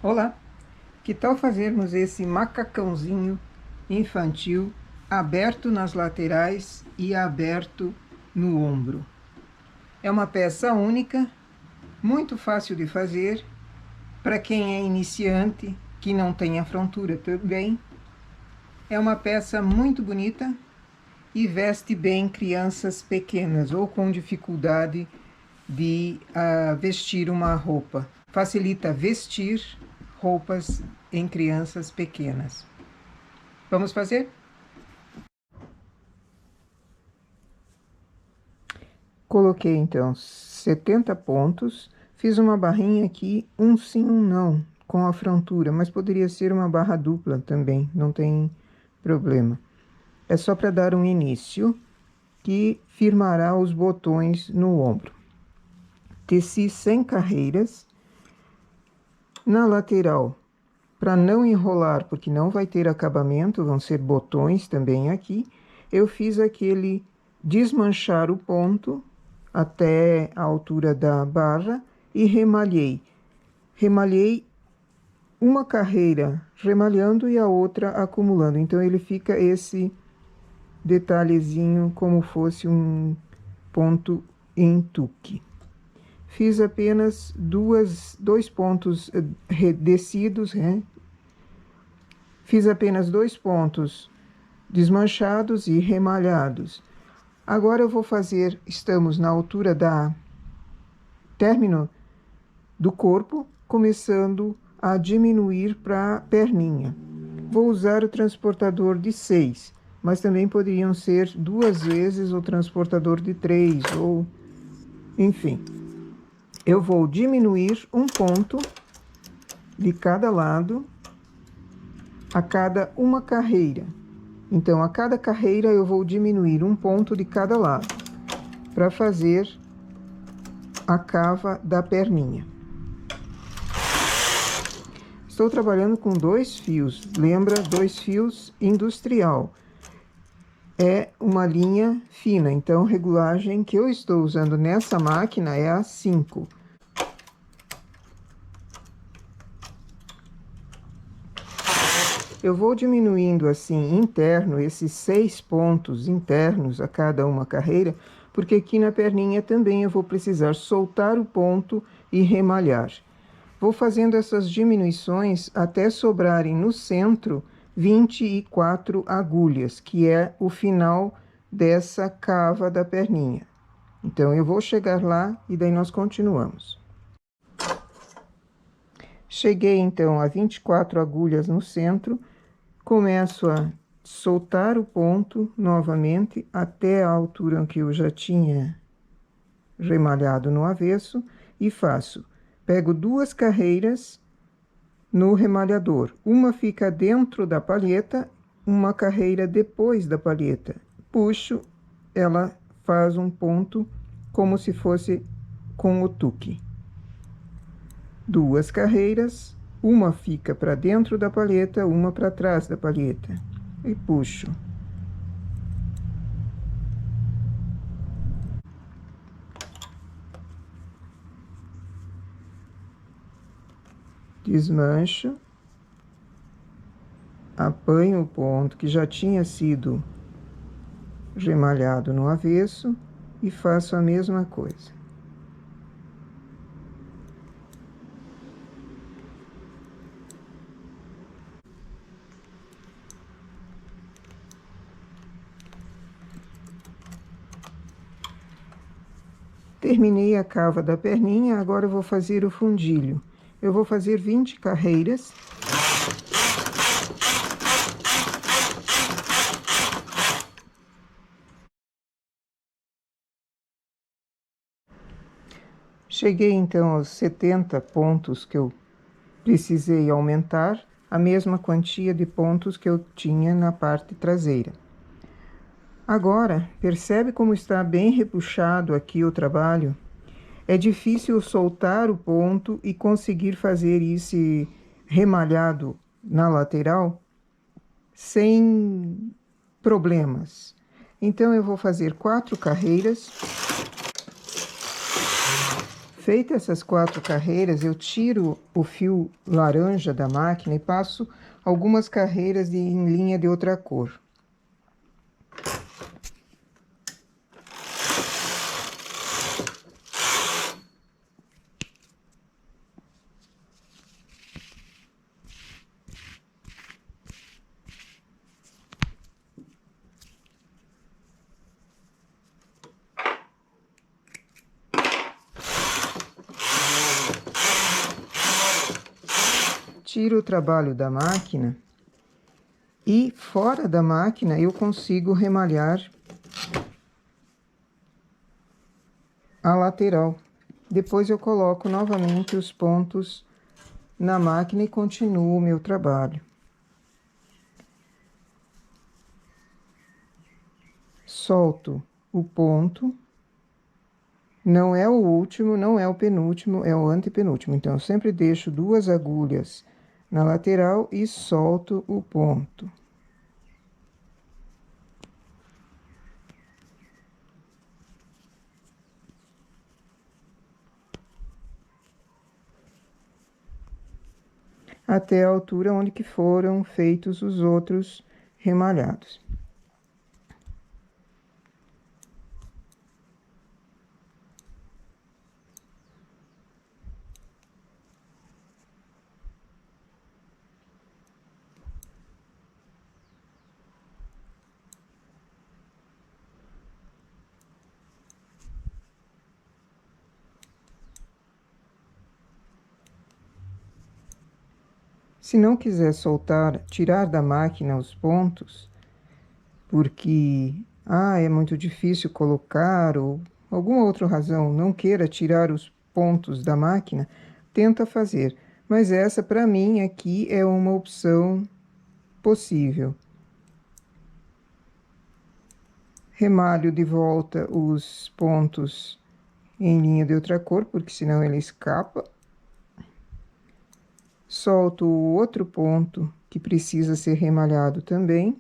Olá, que tal fazermos esse macacãozinho infantil aberto nas laterais e aberto no ombro? É uma peça única, muito fácil de fazer, para quem é iniciante, que não tem a frontura também. É uma peça muito bonita e veste bem crianças pequenas ou com dificuldade de vestir uma roupa. Facilita vestir roupas em crianças pequenas. Vamos fazer? Coloquei então 70 pontos, fiz uma barrinha aqui, um sim, um não, com a frontura, mas poderia ser uma barra dupla também, não tem problema. É só para dar um início, que firmará os botões no ombro. Teci 100 carreiras. Na lateral, para não enrolar, porque não vai ter acabamento, vão ser botões também aqui, eu fiz aquele desmanchar o ponto até a altura da barra e remalhei. Remalhei uma carreira remalhando e a outra acumulando. Então, ele fica esse detalhezinho como fosse um ponto em tuque. Fiz apenas dois pontos descidos, né? Fiz apenas 2 pontos desmanchados e remalhados. Agora eu vou fazer, estamos na altura da término do corpo, começando a diminuir para a perninha. Vou usar o transportador de 6, mas também poderiam ser 2 vezes o transportador de 3, ou enfim. Eu vou diminuir um ponto de cada lado a cada uma carreira. Então, a cada carreira eu vou diminuir um ponto de cada lado para fazer a cava da perninha. Estou trabalhando com 2 fios, lembra, 2 fios industrial. É uma linha fina, então a regulagem que eu estou usando nessa máquina é a 5. Eu vou diminuindo assim interno, esses 6 pontos internos a cada uma carreira, porque aqui na perninha também eu vou precisar soltar o ponto e remalhar. Vou fazendo essas diminuições até sobrarem no centro 24 agulhas, que é o final dessa cava da perninha. Então, eu vou chegar lá e daí nós continuamos. Cheguei então a 24 agulhas no centro, começo a soltar o ponto novamente até a altura que eu já tinha remalhado no avesso e faço. Pego 2 carreiras no remalhador. Uma fica dentro da palheta, uma carreira depois da palheta. Puxo, ela faz um ponto como se fosse com o tuque. 2 carreiras, uma fica para dentro da palheta, uma para trás da palheta. E puxo. Desmancho. Apanho o ponto que já tinha sido remalhado no avesso e faço a mesma coisa. Terminei a cava da perninha, agora eu vou fazer o fundilho. Eu vou fazer 20 carreiras. Cheguei então aos 70 pontos que eu precisei aumentar, a mesma quantia de pontos que eu tinha na parte traseira. Agora, percebe como está bem repuxado aqui o trabalho? É difícil soltar o ponto e conseguir fazer esse remalhado na lateral sem problemas. Então, eu vou fazer 4 carreiras, Feitas essas 4 carreiras, eu tiro o fio laranja da máquina e passo algumas carreiras em linha de outra cor. Tiro o trabalho da máquina e fora da máquina eu consigo remalhar a lateral. Depois eu coloco novamente os pontos na máquina e continuo o meu trabalho. Solto o ponto. Não é o último, não é o penúltimo, é o antepenúltimo. Então, eu sempre deixo 2 agulhas na lateral e solto o ponto. Até a altura onde que foram feitos os outros remalhados. Se não quiser soltar, tirar da máquina os pontos, porque é muito difícil colocar ou alguma outra razão não queira tirar os pontos da máquina, tenta fazer. Mas essa para mim aqui é uma opção possível. Remalho de volta os pontos em linha de outra cor, porque senão ele escapa. Solto o outro ponto que precisa ser remalhado também.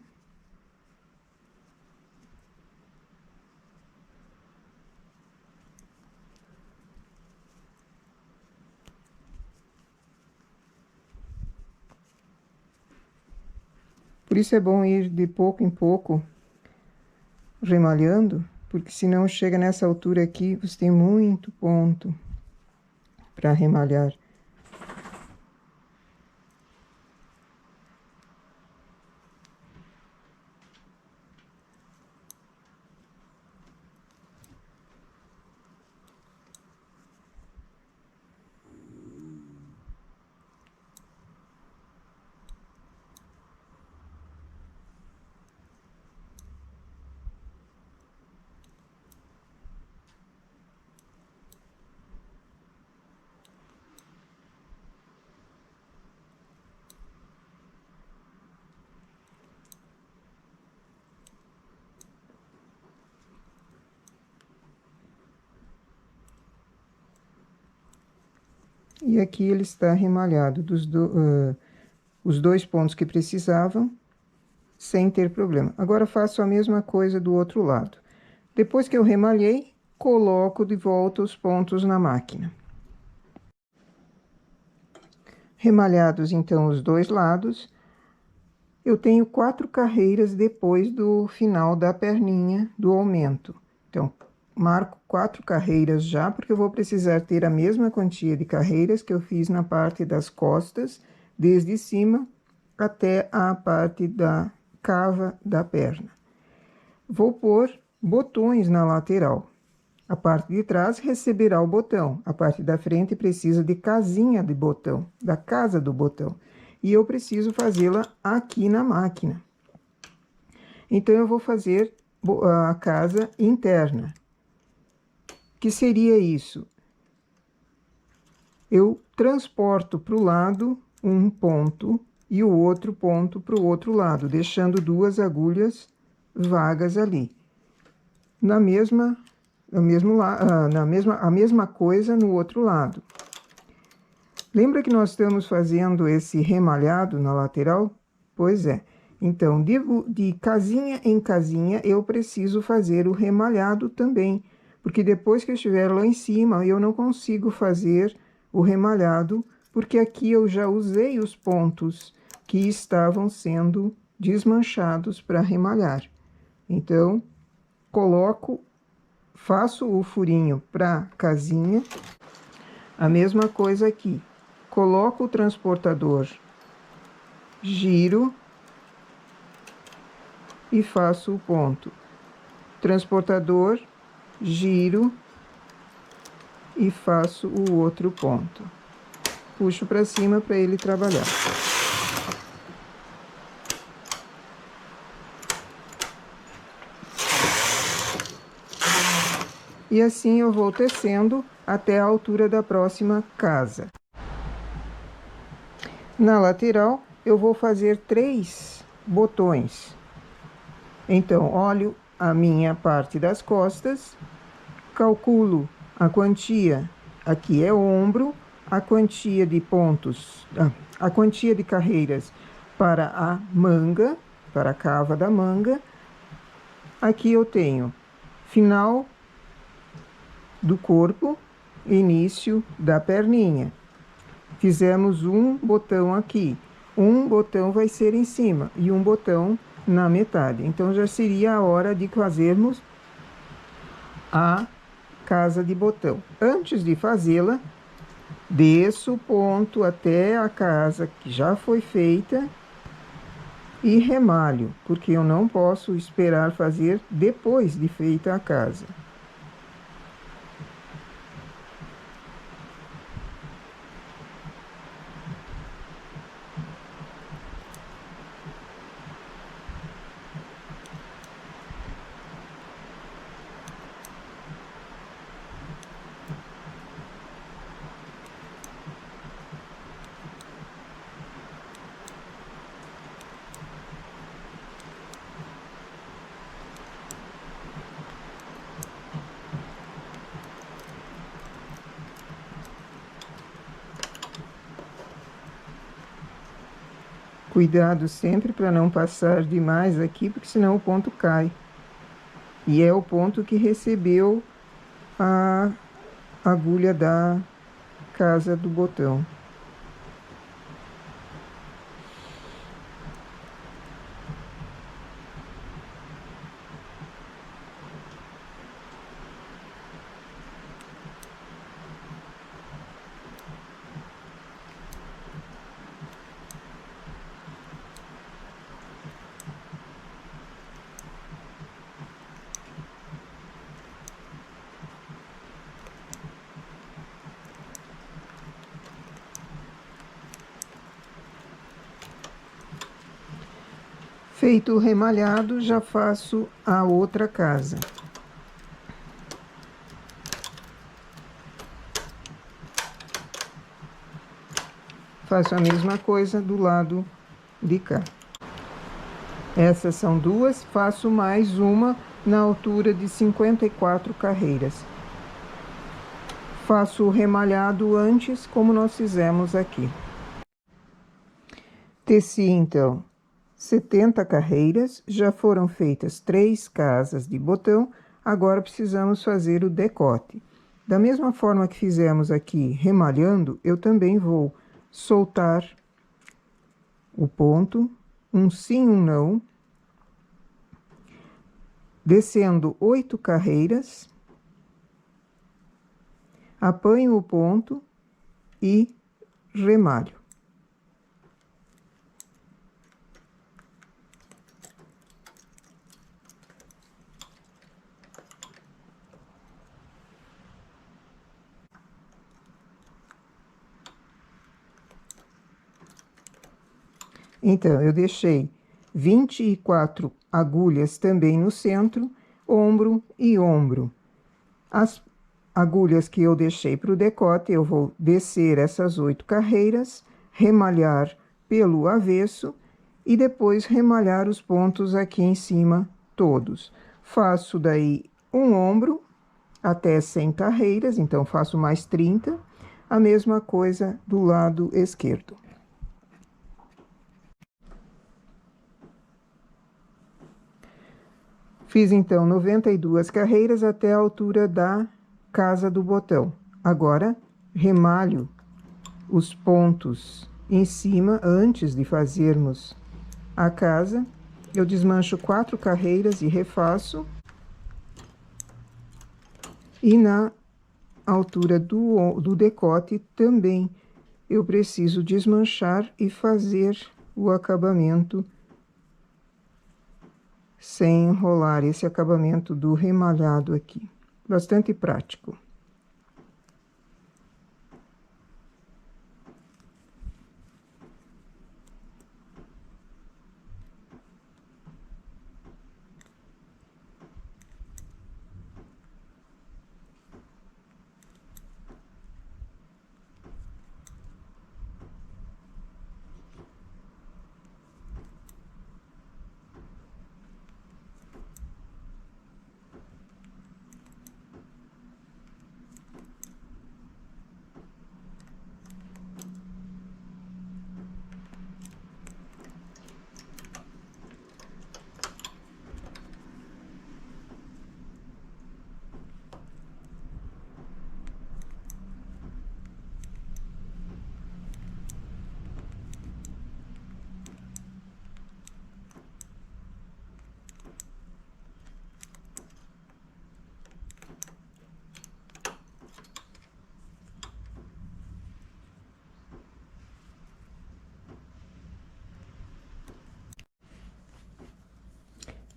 Por isso é bom ir de pouco em pouco remalhando, porque senão chega nessa altura aqui, você tem muito ponto para remalhar. E aqui ele está remalhado os 2 pontos que precisavam, sem ter problema. Agora, faço a mesma coisa do outro lado. Depois que eu remalhei, coloco de volta os pontos na máquina. Remalhados, então, os 2 lados, eu tenho 4 carreiras depois do final da perninha do aumento. Então, marco 4 carreiras já, porque eu vou precisar ter a mesma quantia de carreiras que eu fiz na parte das costas, desde cima até a parte da cava da perna. Vou pôr botões na lateral. A parte de trás receberá o botão, a parte da frente precisa de casinha de botão, da casa do botão. E eu preciso fazê-la aqui na máquina. Então, eu vou fazer a casa interna. Que seria isso? Eu transporto para o lado um ponto e o outro ponto para o outro lado, deixando 2 agulhas vagas ali. A mesma coisa no outro lado. Lembra que nós estamos fazendo esse remalhado na lateral? Pois é. Então, de casinha em casinha, eu preciso fazer o remalhado também, porque depois que eu estiver lá em cima, eu não consigo fazer o remalhado, porque aqui eu já usei os pontos que estavam sendo desmanchados para remalhar. Então, faço o furinho para casinha, a mesma coisa aqui. Coloco o transportador, giro e faço o ponto. Transportador, giro e faço o outro ponto. Puxo para cima para ele trabalhar. E assim eu vou tecendo até a altura da próxima casa. Na lateral, eu vou fazer 3 botões. Então, olho a minha parte das costas, calculo a quantia, aqui é ombro, a quantia de pontos, a quantia de carreiras para a manga, para a cava da manga. Aqui eu tenho final do corpo, início da perninha. Fizemos um botão aqui, um botão vai ser em cima e um botão na metade. Então, já seria a hora de fazermos a casa de botão. Antes de fazê-la, desço o ponto até a casa que já foi feita e remalho, porque eu não posso esperar fazer depois de feita a casa. Cuidado sempre para não passar demais aqui, porque senão o ponto cai. E é o ponto que recebeu a agulha da casa do botão. Feito o remalhado, já faço a outra casa. Faço a mesma coisa do lado de cá. Essas são duas, faço mais uma na altura de 54 carreiras. Faço o remalhado antes, como nós fizemos aqui. Teci, então, 70 carreiras, já foram feitas 3 casas de botão, agora precisamos fazer o decote. Da mesma forma que fizemos aqui remalhando, eu também vou soltar o ponto, um sim, um não, descendo 8 carreiras, apanho o ponto e remalho. Então, eu deixei 24 agulhas também no centro, ombro e ombro. As agulhas que eu deixei para o decote, eu vou descer essas 8 carreiras, remalhar pelo avesso e depois remalhar os pontos aqui em cima todos. Faço daí um ombro até 100 carreiras, então faço mais 30, a mesma coisa do lado esquerdo. Fiz então 92 carreiras até a altura da casa do botão. Agora, remalho os pontos em cima antes de fazermos a casa. Eu desmancho 4 carreiras e refaço. E na altura do decote também eu preciso desmanchar e fazer o acabamento sem enrolar, esse acabamento do remalhado aqui. Bastante prático.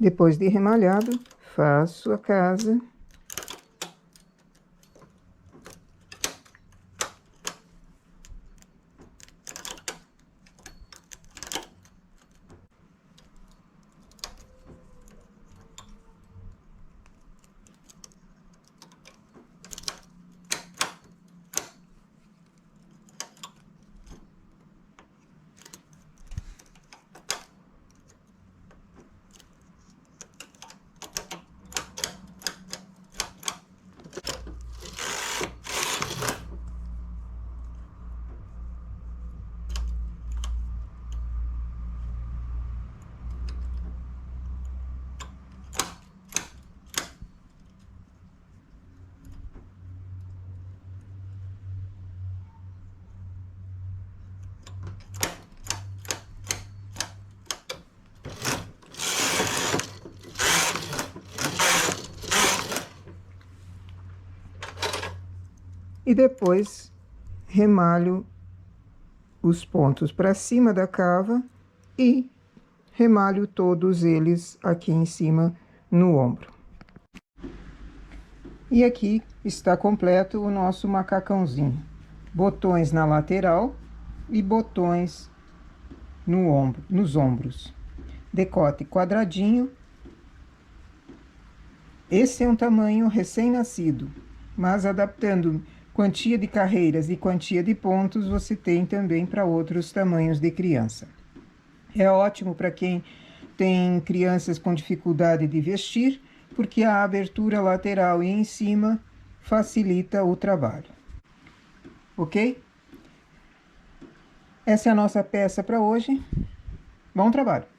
Depois de remalhado, faço a casa. E depois remalho os pontos para cima da cava e remalho todos eles aqui em cima no ombro. E aqui está completo o nosso macacãozinho. Botões na lateral e botões no ombro, nos ombros. Decote quadradinho. Esse é um tamanho recém-nascido, mas adaptando quantia de carreiras e quantia de pontos, você tem também para outros tamanhos de criança. É ótimo para quem tem crianças com dificuldade de vestir, porque a abertura lateral e em cima facilita o trabalho. Ok? Essa é a nossa peça para hoje. Bom trabalho!